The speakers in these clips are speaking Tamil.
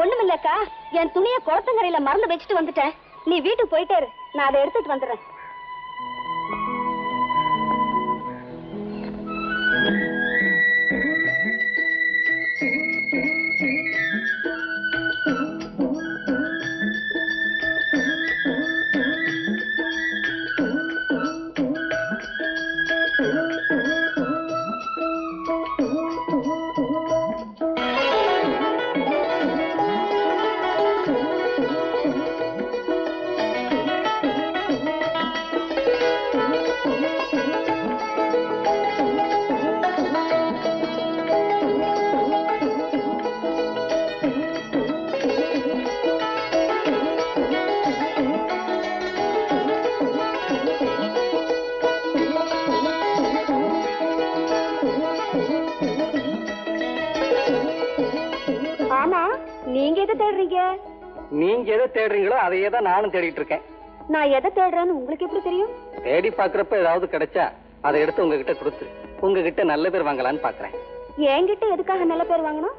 ஒண்ணுமில்லக்கா, என் துணியை குளத்தங்கரையில மறந்து வச்சுட்டு வந்துட்டேன். நீ வீட்டுக்கு போயிட்டே இரு, நான் அதை எடுத்துட்டு வந்துடுறேன். நீங்க எதை தேடுறீங்களோ அதையே தான் நானும் தேடிட்டு இருக்கேன். நான் எதை தேடுறேன்னு உங்களுக்கு எப்படி தெரியும்? தேடி பாக்குறப்ப ஏதாவது கிடைச்சா அதை எடுத்து உங்ககிட்ட கொடுத்து உங்ககிட்ட நல்ல பேர் வாங்கலான்னு பாக்குறேன். என்கிட்ட எதுக்காக நல்ல பேர் வாங்கணும்?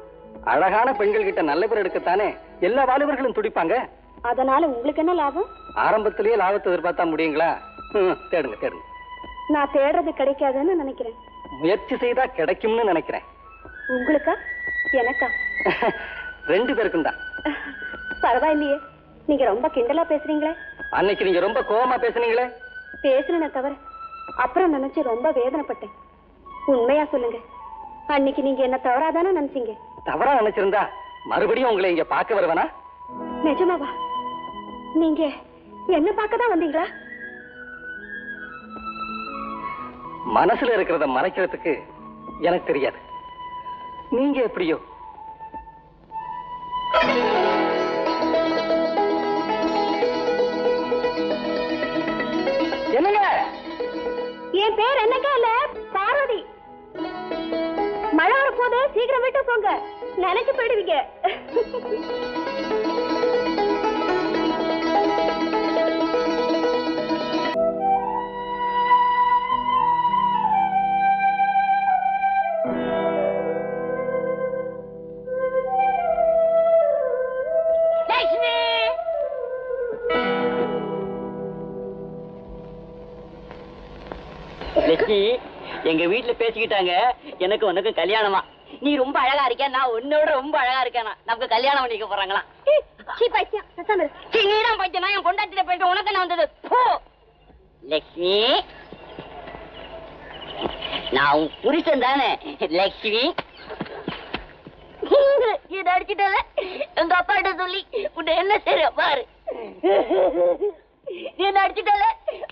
அழகான பெண்கள் கிட்ட நல்ல பேர் எடுக்கத்தானே எல்லா வாலிபர்களும் துடிப்பாங்க. அதனால உங்களுக்கு என்ன லாபம்? ஆரம்பத்திலேயே லாபத்தை எதிர்பார்த்தா முடியுங்களா? தேடுங்க தேடுங்க. நான் தேடுறது கிடைக்காதுன்னு நினைக்கிறேன். முயற்சி செய்தா கிடைக்கும்னு நினைக்கிறேன். உங்களுக்கா எனக்கா? ரெண்டு பேருக்கும் தான். பரவாயில்லையே, நீங்க ரொம்ப கிண்டலா பேசுறீங்களே. அன்னைக்கு நீங்க ரொம்ப கோவமா பேசுனீங்களே. பேசுன தவிர அப்புறம் நினைச்சு ரொம்ப வேதனைப்பட்டேன். உண்மையா சொல்லுங்க, அன்னைக்கு நீங்க என்ன தவறாதானே நினைச்சீங்க? தவறா நினைச்சிருந்தா மறுபடியும் உங்களை இங்க பார்க்க வருவனா? நிஜமாவா? நீங்க என்ன பார்க்கதான் வந்தீங்களா? மனசுல இருக்கிறத மறைக்கிறதுக்கு எனக்கு தெரியாது. நீங்க எப்படியோ. என்னங்க? என் பேர் என்னங்க இல்ல, பார்வதி. மழை வர போது சீக்கிரம் வீட்டு போங்க, நினைச்சு போயிடுவீங்க. எங்க வீட்டுல பேசிக்கிட்டாங்க, எனக்கு உனக்கு கல்யாணமா. நீ ரொம்ப அழகா இருக்க, நான் உன்னோட ரொம்ப அழகா இருக்கேனா, நமக்கு கல்யாணம் பண்ணிக்க போறாங்களா? நீதான் பைத்தியம், என் பொண்டாட்டிட்ட போயிட்டு உனக்கு என்ன வந்தது? லட்சுமி, நான் உன் புருஷன் தானே லட்சுமி. இதை அடிச்சுட்டல எங்க அப்பாட்ட சொல்லி உன்னை என்ன செய்ய பாரு. நீ என்ன அடிச்சுட்டல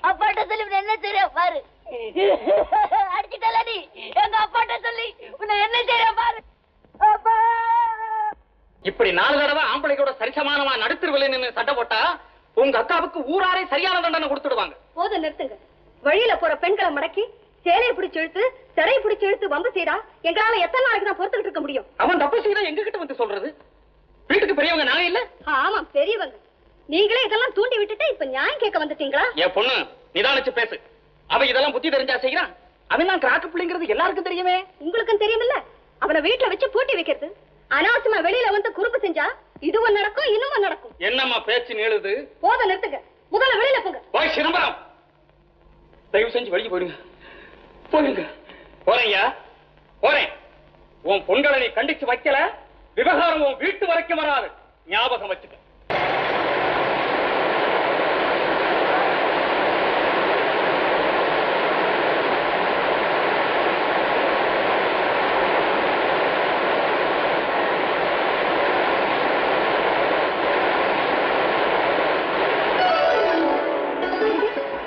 அப்பாட்ட சொல்லி உன்னை என்ன செய்ய பாரு. அடிச்சுட்டல நீ எங்க அப்பாட்ட சொல்லி உன்னை என்ன செய்ய பாரு. இப்படி 4 தடவை ஆம்பளையோட சரிசமானமா நடுத்தருவில நின்னு சட்டை போட்டா உங்க அக்காவுக்கு ஊராரே சரியான தண்டனை கொடுத்துடுவாங்க. போதும் நிறுத்துங்க. வழியில போற பெண்களை மடக்கி சேலையை பிடிச்சு இழுத்து தரையை பிடிச்சு இழுத்து வம்பு செய்யறா. எங்களால எத்தனை நாளைக்கு தான் பொறுத்துக்கிட்டு இருக்க முடியும்? அவன் தப்பு செய்யறா எங்க கிட்ட வந்து சொல்றது? வீட்டுக்கு பெரியவங்க நாங்க இல்ல? ஆமா பெரியவங்க. நீங்களே இதெல்லாம் தூண்டி விட்டுட்டு இப்ப நியாயம் கேட்க வந்துட்டீங்களா? என் பொண்ணு நிதானிச்சு பேசு. அவன் இதெல்லாம் புத்தி தெரிஞ்சா செய்யறான். அவன் நான் கிராக்கு பிள்ளைங்கிறது எல்லாருக்கும் தெரியுமே. உங்களுக்கும் தெரியுமில்ல? அவனை வீட்டுல வச்சு பூட்டி வைக்கிறது, அனாவசியமா வெளியில வந்து குறும்பு செஞ்சா இதுவும் நடக்கும் இன்னும் நடக்கும். என்னம்மா பேச்சு நீளுது? போதும் நிறுத்துங்க. முதல்ல வெளியில போங்க. போய் சிதம்பரம், தயவு செஞ்சு வெளியே போயிடுங்க. போயிருங்க. போறேன்யா போறேன். உன் பொங்கலை நீ கண்டிச்சு வைக்கல, விவகாரம் உன் வீட்டு வரைக்கும் வராது. ஞாபகம் வச்சுக்க.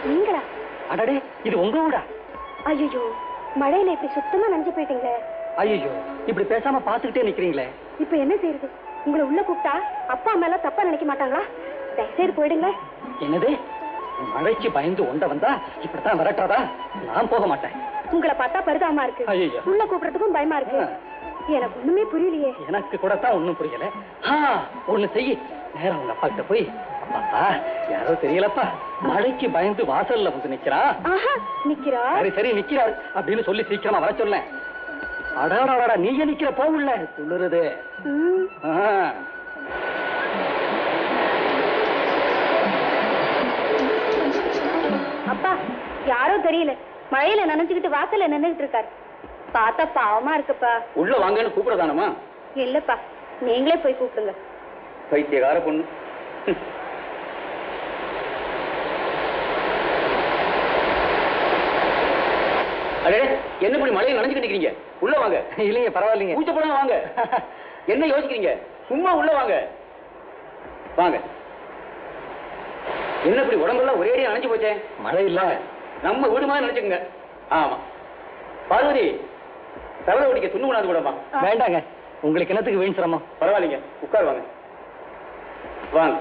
நீங்களா? அடடே, இது உங்க ஊடா? ஐயோ, மழையில இப்படி சுத்தமா நனைஞ்சு போயிட்டீங்க. ஐயோ, இப்படி பேசாம பாத்துக்கிட்டே நிக்கிறீங்களே. இப்ப என்ன செய்யறது? உங்களை உள்ள கூப்பிட்டா அப்பா அம்மா எல்லாம் தப்பா நினைக்க மாட்டாங்களா? தயவுசெய்து போயிடுங்க. என்னது? மழைக்கு பயந்து ஒண்ட வந்தா இப்படித்தான் விரட்டாதா? நான் போக மாட்டேன். உங்களை பார்த்தா பரிதாபமா இருக்கு. உள்ள கூப்பிடுறதுக்கும் பயமா இருக்கு. எனக்கு ஒண்ணுமே புரியலையே. எனக்கு கூட தான் ஒண்ணும் புரியல. ஒண்ணு செய்ய, நேரம் உங்க அப்பா கிட்ட போய், அப்பா யாரோ தெரியலப்பா, மழைக்கு பயந்து வாசல்ல வந்து நிக்கிறா. நிக்கிறா? சரி சரி நிக்கிறாரு அப்படின்னு சொல்லி சீக்கிரமா வர சொல்ல. அடாடாடா நீங்க நிக்கிற போவுள்ள சொல்லுறது. அப்பா யாரோ தெரியல மழையில நனைஞ்சுக்கிட்டு வாசல்ல நின்னுகிட்டு இருக்காரு. பார்த்தா பாவமா இருக்குப்பா. உள்ள வாங்கன்னு கூப்பிடதானமா? இல்லப்பா நீங்களே போய் கூப்பிடுங்க. பைத்தியக்கார பொண்ணு. அடே என்ன இப்படி மழையில் நனைஞ்சுக்கிட்டு இருக்கீங்க? உள்ள வாங்க. இல்லைங்க பரவாயில்லைங்க. பூச்சை போட வாங்க. என்ன யோசிக்கிறீங்க? சும்மா உள்ள வாங்க. வாங்க. என்ன இப்படி உடம்பெல்லாம் ஒரேடியா நனைஞ்சு போச்சே? மழை இல்ல நம்ம வீடு மாதிரி நினைச்சுங்க. ஆமா பார்வதி தவளை ஓடிக்க துண்ணு கொண்டாந்து கூடமா? வேண்டாங்க உங்களுக்கு என்னத்துக்கு வீண் சிரமம். பரவாயில்லைங்க உட்கார் வாங்க. வாங்க.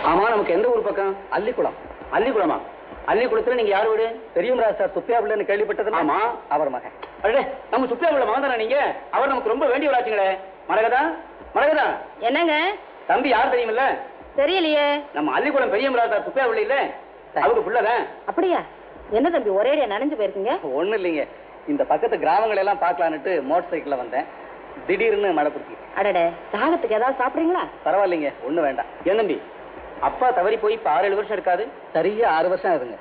ஆமா நமக்கு எந்த ஊர் பக்கம்? அல்லிக்குளம். அல்லிக்குளமா? அல்லிக்குளத்துல நீங்க யார் வீடு? பெரியமராஜ் சார் சுப்பியா பிள்ளைன்னு கேள்விப்பட்டது. ஆமா அவர் மகன். அடே நம்ம சுப்பியா பிள்ளை மகன் தானே நீங்க? அவர் நமக்கு ரொம்ப வேண்டியவராச்சுங்களே. மரகதா மரகதா. என்னங்க தம்பி யார் தெரியுமில்ல? தெரியலையே. நம்ம அல்லிக்குளம் பெரியமராஜ் சார் சுப்பியா பிள்ளை இல்ல அவங்க பிள்ளைதான். அப்படியா? என்ன தம்பி ஒரேடியா நனைஞ்சு போயிருக்கீங்க? ஒண்ணு இல்லைங்க இந்த பக்கத்து கிராமங்கள் எல்லாம் பாக்கலான்னுட்டு மோட்டர் சைக்கிள்ல வந்தேன். திடீர்னு மழை பிடிச்சி. அடடே தாகத்துக்கு ஏதாவது சாப்பிடுறீங்களா? பரவாயில்லைங்க ஒண்ணு வேண்டாம். ஏன் தம்பி அப்பா தவறி போய் இப்ப 6-7 வருஷம் இருக்காது? சரியா 6 வருஷம் ஆகுதுங்க.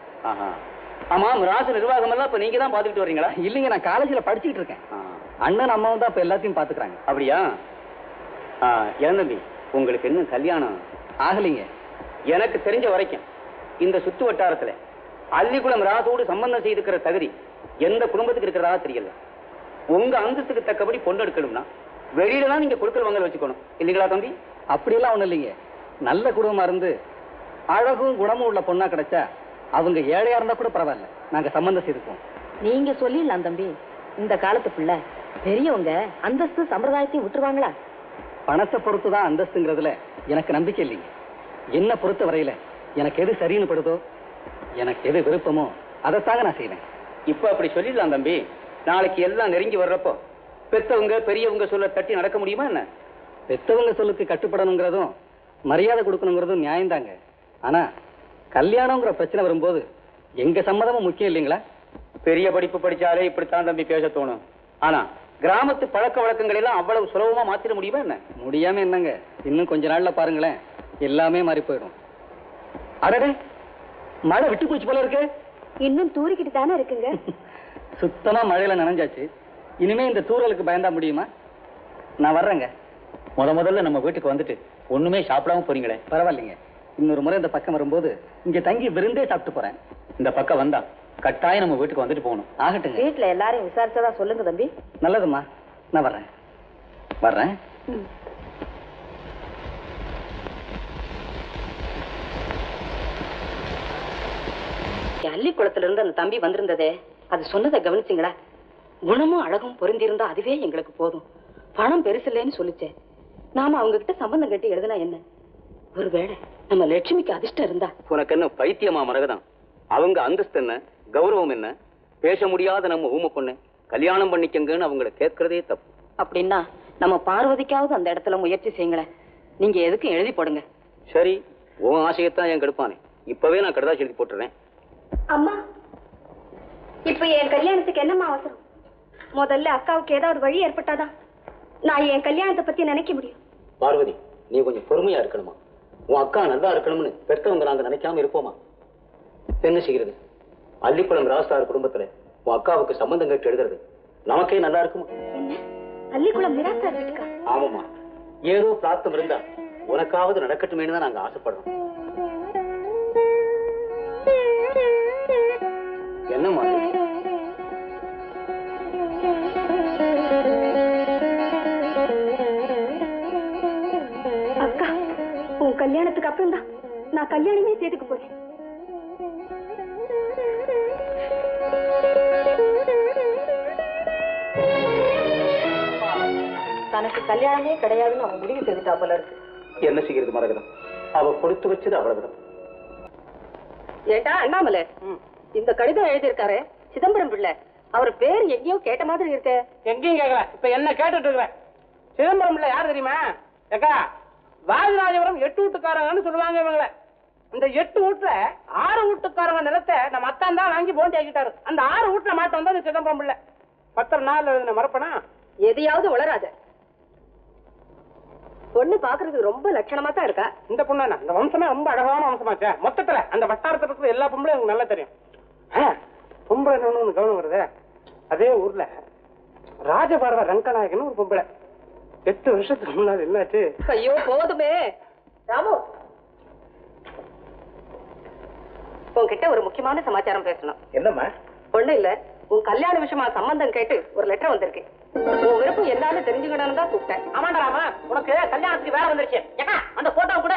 ஆமா ராசு நிர்வாகம் எல்லாம் இப்ப நீங்க தான் பாத்துக்கிட்டு வரீங்களா? இல்லைங்க நான் காலேஜ்ல படிச்சுக்கிட்டு இருக்கேன். அண்ணன் அம்மாவும் தான் இப்ப எல்லாத்தையும் பாத்துக்கிறாங்க. அப்படியா? ஏன் தம்பி உங்களுக்கு இன்னும் கல்யாணம் ஆகலைங்க? எனக்கு தெரிஞ்ச வரைக்கும் இந்த சுத்து வட்டாரத்துல அல்லிக்குளம் ராசோடு சம்பந்தம் செய்திருக்கிற தகுதி எந்த குடும்பத்துக்கு இருக்கிறதா தெரியல. உங்க அந்தஸ்துக்கு தக்கபடி பொண்ணு எடுக்கணும்னா வெளியில தான் நீங்க கொடுக்கல் வாங்கல் வச்சுக்கணும் இல்லீங்களா தம்பி? அப்படியெல்லாம் ஒண்ணு இல்லைங்க. நல்ல குடும்பமா இருந்து அழகும் குணமும் உள்ள பொண்ணா கிடைச்சா அவங்க ஏழையா இருந்தா கூட பரவாயில்ல நாங்க சம்பந்தம் செய்துக்குவோம். நீங்க சொல்லிடலாம் தம்பி. இந்த காலத்துக்குள்ள பெரியவங்க அந்தஸ்து சம்பிரதாயத்தையும் விட்டுருவாங்களா? பணத்தை பொறுத்துதான் அந்தஸ்துங்கிறதுல எனக்கு நம்பிக்கை இல்லைங்க. என்ன பொறுத்த வரையில எனக்கு எது சரின்னு படுதோ எனக்கு எது விருப்பமோ அதைத்தாங்க நான் செய்வேன். இப்ப அப்படி சொல்லிடலாம் தம்பி. நாளைக்கு எல்லாம் நெருங்கி வர்றப்போ பெத்தவங்க பெரியவங்க சொல்ல தட்டி நடக்க முடியுமா என்ன? பெத்தவங்க சொல்லுக்கு கட்டுப்படணுங்கிறதும் மரியாதை கொடுக்கணுங்கிறதும் நியாயம்தாங்க. ஆனா கல்யாணங்கிற பிரச்சனை வரும்போது எங்க சம்மதமும் முக்கியம் இல்லைங்களா? பெரிய படிப்பு படிச்சாலே இப்படித்தான் தம்பி பேச தோணும். ஆனா கிராமத்து பழக்க வழக்கங்கள் எல்லாம் அவ்வளவு சுலபமா மாத்திர முடியுமா என்ன? முடியாம என்னங்க இன்னும் கொஞ்ச நாள்ல பாருங்களேன் எல்லாமே மாறி போயிடும். அடடே மழை விட்டு போச்சு போல இருக்கு. இன்னும் தூரிக்கிட்டு தானே இருக்குங்க. சுத்தமா மழையில நனைஞ்சாச்சு. இனிமே இந்த தூரலுக்கு பயந்தா முடியுமா? நான் வர்றேங்க. முதல்ல நம்ம வீட்டுக்கு வந்துட்டு ஒண்ணுமே சாப்பிடாம போறீங்களே. பரவாயில்லைங்க இன்னொரு முறை இந்த பக்கம் வரும்போது இங்க தங்கி விருந்தே சாப்பிட்டு போறேன். இந்த பக்கம் வந்தா கட்டாயம் நம்ம வீட்டுக்கு வந்துட்டு போகணும். ஆகட்டுங்க. வீட்டுல எல்லாரையும் விசாரிச்சதா சொல்லுங்க தம்பி. நல்லதும்மா நான் வர்றேன். வர்றேன். அல்லிக்குளத்துல இருந்து அந்த தம்பி வந்திருந்ததே அது சொன்னதை கவனிச்சிங்களா? குணமும் அழகும் பொருந்திருந்தா அதுவே எங்களுக்கு போதும். பணம் பெருசு இல்லைன்னு சொல்லிச்சேன். நாம அவங்க கிட்ட சம்பந்தம் கட்டி எழுதுனா என்ன? ஒருவேளை நம்ம லட்சுமிக்கு அதிர்ஷ்டம் இருந்தா. உனக்கு என்ன பைத்தியமா மரகதான்? அவங்க அந்தஸ்து என்ன கௌரவம் என்ன? பேச முடியாத நம்ம ஊமை பொண்ணு கல்யாணம் பண்ணிக்கங்கன்னு அவங்களை கேட்கறதே தப்பு. அப்படின்னா நம்ம பார்வதிக்காவது அந்த இடத்துல முயற்சி செய்யுங்களேன். நீங்க எதுக்கும் எழுதி போடுங்க. சரி உன் ஆசையத்தான் என் கெடுப்பானே. இப்பவே நான் கடுதாசி எழுதி போட்டுறேன். அம்மா இப்ப என் கல்யாணத்துக்கு என்னம்மா அவசரம்? முதல்ல அக்காவுக்கு ஏதாவது வழி ஏற்பட்டாதான் நான் என் கல்யாணத்தை பத்தி நினைக்க முடியும். பார்வதி நீ கொஞ்சம் பொறுமையா இருக்கணுமா? உன் அக்கா நல்லா இருக்கணும்னு பெற்றவங்க நாங்க நினைக்காம இருப்போமா? என்ன செய்கிறது? அல்லிக்குளம் ராஜ்தார் குடும்பத்துல உன் அக்காவுக்கு சம்பந்தம் கேட்டு எழுதுறது நமக்கே நல்லா இருக்குமா? என்ன அல்லிக்குளம் மிராஸ்தார் வீட்டுக்கா? ஆமாமா ஏதோ பிரார்த்தம் இருந்தா உனக்காவது நடக்கட்டுமேனு தான் நாங்க ஆசைப்படுறோம். என்னம்மா அக்கா உன் கல்யாணத்துக்கு அப்புறம் தான் நான் கல்யாணமே செய்துக்க போறேன். தனக்கு கல்யாணமே கிடையாதுன்னு அவன் முடிவு செய்துட்டா போல இருக்கு. என்ன செய்கிறது மரகதம்? அவ கொடுத்து வச்சது அவ்வளவுதான். ஏட்டா அண்ணாமலை இந்த கடிதம் எழுதியிருக்காரு சிதம்பரம் பிள்ளை. அவர் பேர் எங்கேயோ கேட்ட மாதிரி இருக்க. எங்கேயும் கேட்கல. இப்ப என்ன கேட்டுட்டு இருக்கிறேன். சிதம்பரம் பிள்ளை யாரு தெரியுமா? ஏக்கா வாஜராஜபுரம் 8 வீட்டுக்காரங்கன்னு சொல்லுவாங்க இவங்கள. இந்த 8 வீட்டுல 6 வீட்டுக்காரங்க நிலத்தை நம்ம அத்தான் தான் வாங்கி போண்டி ஆக்கிட்டாரு. அந்த 6 வீட்டுல மாட்ட வந்தா சிதம்பரம் பிள்ளை. 10 நாள் எழுதின மறப்பனா எதையாவது உளராத. பொண்ணு பாக்குறதுக்கு ரொம்ப லட்சணமா தான் இருக்கா. இந்த பொண்ணு என்ன இந்த வம்சமே ரொம்ப அழகான வம்சமாச்சே. மொத்தத்துல அந்த வட்டாரத்துல இருக்கிற எல்லா பொம்பளையும் எனக்கு நல்லா தெரியும். பொம்பளை ஒண்ணு கவனம் வருது. அதே ஊர்ல ராஜபாரவ ரங்கநாயகன் ஒரு பொம்பளை 8 வருஷத்துக்கு முன்னாடி என்னாச்சு? ஐயோ போதுமே. ராமு, உன்கிட்ட ஒரு முக்கியமான சமாச்சாரம் பேசணும். என்னம்மா? ஒண்ணு இல்ல, உன் கல்யாண விஷயமா சம்பந்தம் கேட்டு ஒரு லெட்டர் வந்திருக்கு. உன் விருப்பம் என்னன்னு தெரிஞ்சுக்கணும்னு தான் கூப்பிட்டேன். ஆமாண்டா ராமா, உனக்கு கல்யாணத்துக்கு வேலை வந்துருச்சு. ஏக்கா அந்த போட்டோ கூட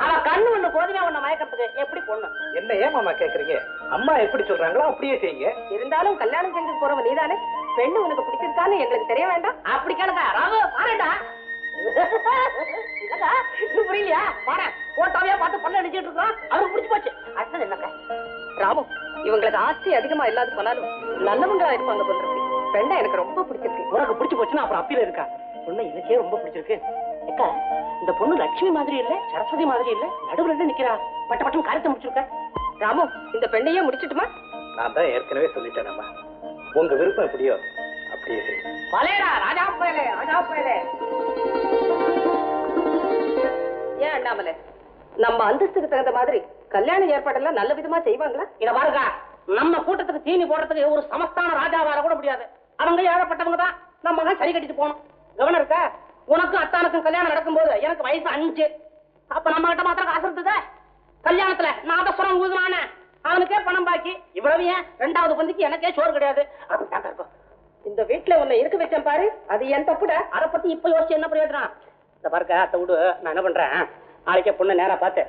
அவ கண்ணு ஒண்ணு போதுமே உன்னை மயக்கிறதுக்கு. எப்படி பொண்ணு? என்ன ஏமாமா கேக்குறீங்க? அம்மா எப்படி சொல்றாங்களோ அப்படியே செய்யுங்க. இருந்தாலும் கல்யாணம் செஞ்சு போறவ நீதானே. பெண்ணு உனக்கு பிடிச்சிருக்கான்னு எங்களுக்கு தெரிய வேண்டாம்? அப்படி கேளுங்க ராமு. பாருடா இல்லக்கா இது புரியலையா? பாரு போட்டோவையா பார்த்து பல்ல அடிச்சிட்டு இருக்கோம். அவருக்கு பிடிச்சு போச்சு. அடுத்தது என்னக்கா? ராமு, இவங்களுக்கு ஆஸ்தி அதிகமா இல்லாத போனாலும் நல்லவங்களா இருப்பாங்க போன்றிருக்கு. பெண்ணை எனக்கு ரொம்ப பிடிச்சிருக்கு. உனக்கு பிடிச்சு போச்சுன்னா அப்புறம் அப்பீல இருக்கா? பொண்ணு எனக்கே ரொம்ப பிடிச்சிருக்கு. அக்கா இந்த பொண்ணு லட்சுமி மாதிரி இல்ல, சரஸ்வதி மாதிரி இல்ல, நடுவுல நிக்கிறா. பட்ட பட்டம் காரியத்தை முடிச்சிருக்க. ராமு, இந்த பெண்ணையே முடிச்சிட்டுமா? நான் தான் ஏற்கனவே சொல்லிட்டேனம்மா. உங்க விருப்பம் எப்படியோ அப்படியே செய்யுங்க. பலேடா ராஜா பயலே, ராஜா பயலே. ஏன் அண்ணாமலை, நம்ம அந்தஸ்துக்கு தகுந்த மாதிரி கல்யாண ஏற்பாடெல்லாம் நல்ல விதமா செய்வாங்களா? இத பாருங்க, நம்ம கூட்டத்துக்கு தீனி போடுறதுக்கு ஒரு சமஸ்தான ராஜா வர கூட முடியாது. அவங்க ஏழப்பட்டவங்க தான். நம்ம சரி கட்டிட்டு போகணும். கவனம் இருக்க? உனக்கும் அத்தானுக்கும் கல்யாணம் நடக்கும்போது எனக்கு வயசு 5. அப்ப நம்ம கிட்ட மாத்திரம் காசு இருந்தது. கல்யாணத்துல நாதஸ்வரம் ஊதுனானே அவனுக்கே பணம் பாக்கி. இவ்வளவு ஏன் 2வது பந்திக்கு எனக்கே சோறு கிடையாது. அப்படித்தான் இருக்கும். இந்த வீட்டுல உன்னை இருக்க வச்சேன் பாரு, அது என் தப்புடா. அதை பத்தி இப்ப யோசிச்சு என்ன பிரயோஜனம்? இந்த பாருக்க அத்தை விடு. நான் என்ன பண்றேன், நாளைக்கே பொண்ணு நேரா பார்த்து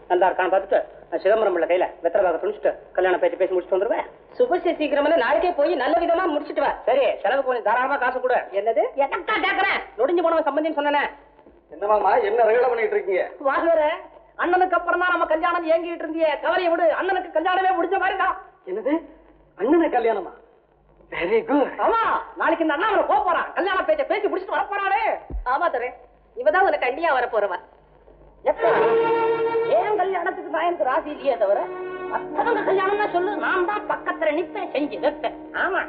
நல்லா இருக்கான்னு பார்த்துட்டு சிதம்பரம் பிள்ளை கையில வெத்தரவாக துணிச்சுட்டு கல்யாணம் பேசி முடிச்சுட்டு வந்துருவேன். சுபசி சீக்கிரமா நாளைக்கே போய் நல்ல விதமா முடிச்சிட்டு வா. சரி, செலவுக்கு கொஞ்சம் தாராளமா காசு கூட. என்னது? என்னக்கா கேக்குறேன்? நொடிஞ்சு போனவன் சம்பந்தின்னு சொன்னேன். என்னமாமா என்ன ரகலை பண்ணிட்டு இருக்கீங்க? வாசுவர, அண்ணனுக்கு அப்புறம் தான் நம்ம கல்யாணம் ஏங்கிட்டு இருந்தியே. கவலையை விடு, அண்ணனுக்கு கல்யாணமே முடிஞ்ச மாதிரிடா. என்னது? அண்ணனை கல்யாணமா? Very good. ஆமா, நாளைக்கு இந்த அண்ணா அவரை போறான். கல்யாண பேசி முடிச்சுட்டு வர போறானே. ஆமா தரே, இவதான் உனக்கு அண்டியா வர போறவா. எப்ப ஏன் கல்யாணத்துக்கு நான் எனக்கு ராசி இல்லையே தவிர மத்தவங்க கல்யாணம் தான் சொல்லு. நான் தான் பக்கத்துல நிப்பேன், செஞ்சு வைப்பேன். ஆமா,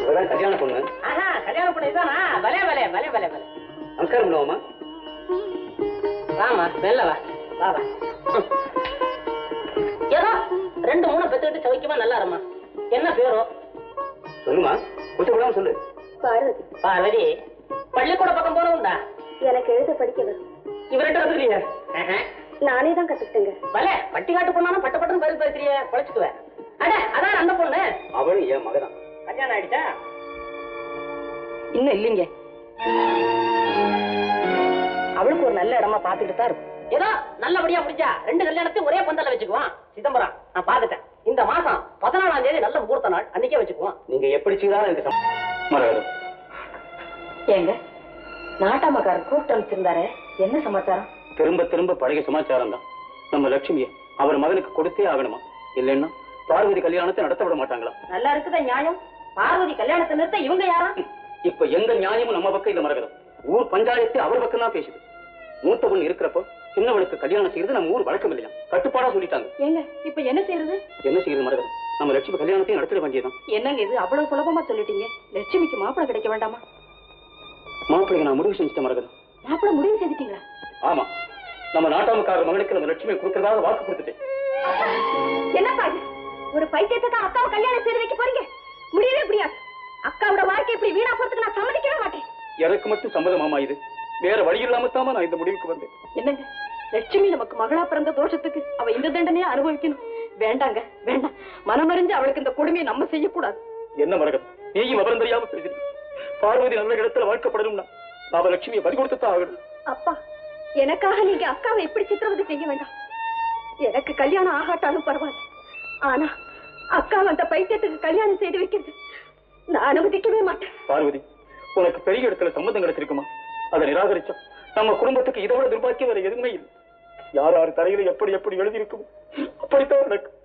இவதான் கல்யாண பொண்ணு. ஆஹா, கல்யாணம் பண்ணிதானா? வலே வலே வலே வலே வலே. நமஸ்காரம் பண்ணுவோமா? வாமா, வெளில வா. வா வா. ஏதோ 2-3 பெத்துக்கிட்டு சவிக்குமா நல்லா இருமா. என்ன பேரோ சொல்லுமா, கூச்சப்படாம சொல்லு. பார்வதி. பார்வதி, பள்ளிக்கூட பக்கம் போனவுண்டா? எனக்கு எழுத படிக்க வரும். இவர்கிட்ட வந்துருக்கீங்க? நானே தான் கத்துக்கிட்டேங்க. பலே, பட்டி காட்டு பொண்ணாலும் பட்ட பட்டம் பதில் பேசுறிய, குழைச்சுக்குவேன். அட அதான் அந்த பொண்ணு. அவளும் என் மகதான். கல்யாணம் ஆயிடுச்சா? இன்னும் இல்லைங்க. அவளுக்கு ஒரு நல்ல இடமா பாத்துட்டு தான் இருக்கும். ஏதோ நல்லபடியா முடிஞ்சா 2 கல்யாணத்தையும் ஒரே பந்தல்ல வச்சுக்குவான். சிதம்பரம் நான் பாத்துட்டேன். இந்த மாசம் 14ஆம் தேதி நல்ல முகூர்த்த நாள், அன்னைக்கே வச்சுக்குவோம். நீங்க எப்படி செய்தாலும் எனக்கு மரகதம், ஏங்க, நாட்டாமக்காரர் கூப்பிட்டு அனுப்பிச்சிருந்தாரு. என்ன சமாச்சாரம்? திரும்ப திரும்ப பழைய சமாச்சாரம் தான். நம்ம லட்சுமியை அவர் மகனுக்கு கொடுத்தே ஆகணுமா? இல்லைன்னா பார்வதி கல்யாணத்தை நடத்த விட மாட்டாங்களா? நல்லா இருக்குதா நியாயம்? பார்வதி கல்யாணத்தை நிறுத்த இவங்க யாரா? இப்ப எந்த நியாயமும் நம்ம பக்கம் இல்ல மரகதம். ஊர் பஞ்சாயத்து அவர் பக்கம் தான் பேசுது. மூத்த பொண்ணு இருக்கிறப்போ சின்னவனுக்கு கல்யாணம் செய்யறது நம்ம ஊர் வழக்கம் இல்லையா? கட்டுப்பாடா சொல்லிட்டாங்க. ஏங்க, இப்ப என்ன செய்யறது? என்ன செய்யறது மரகதம்? நம்ம லட்சுமி கல்யாணத்தையும் நடத்திட வேண்டியதான். என்னங்க இது அவ்வளவு சுலபமா சொல்லிட்டீங்க? லட்சுமிக்கு மாப்பிள்ளை கிடைக்க வேண்டாமா? மாப்பிள்ளைக்கு நான் முடிவு செஞ்சுட்டேன் மரகதம். மாப்பிள்ளை முடிவு செய்துட்டீங்களா? ஆமா, நம்ம நாட்டாமக்காரர் மகனுக்கு நம்ம லட்சுமியை கொடுக்கறதாக வாக்கு கொடுத்துட்டேன். என்னப்பா இது? ஒரு பைத்தியத்துக்கு அக்காவை கல்யாணம் செய்து வைக்க போறீங்க? முடியவே முடியாது. அக்காவோட வாழ்க்கை இப்படி வீணா போறதுக்கு நான் சம்மதிக்கவே மாட்டேன். எனக்கு மட்டும் சம்மதமாமா இது? வேற வழி இல்லாமத்தாம நான் இந்த முடிவுக்கு வந்தேன். என்னங்க, லட்சுமி நமக்கு மகளா பிறந்த தோஷத்துக்கு அவ இந்த தண்டனையை அனுபவிக்கணும்? வேண்டாங்க, வேண்டாம். மனமறிஞ்சு அவளுக்கு இந்த கொடுமையை நம்ம செய்யக்கூடாது. என்ன மரகதம், நீயும் விவரம் தெரியாம பேசுறீங்க. பார்வதி நல்ல இடத்துல வாழ்க்கப்படணும்னா நாம லட்சுமியை பறி கொடுத்துதான் ஆகணும். அப்பா, எனக்காக நீங்க அக்காவை எப்படி சித்திரவதை செய்ய வேண்டாம். எனக்கு கல்யாணம் ஆகாட்டாலும் பரவாயில்ல. ஆனா அக்காவை அந்த பைத்தியத்துக்கு கல்யாணம் செய்து வைக்கிறது நான் அனுமதிக்கவே மாட்டேன். பார்வதி, உனக்கு பெரிய இடத்துல சம்மதம் கிடைச்சிருக்குமா? அதை நிராகரிச்சா நம்ம குடும்பத்துக்கு இதை விட துர்பாக்கியம் வேற எதுவுமே இல்லை. யார் யார் தலையில எப்படி எப்படி எழுதி இருக்கும் அப்படித்தான் எனக்கு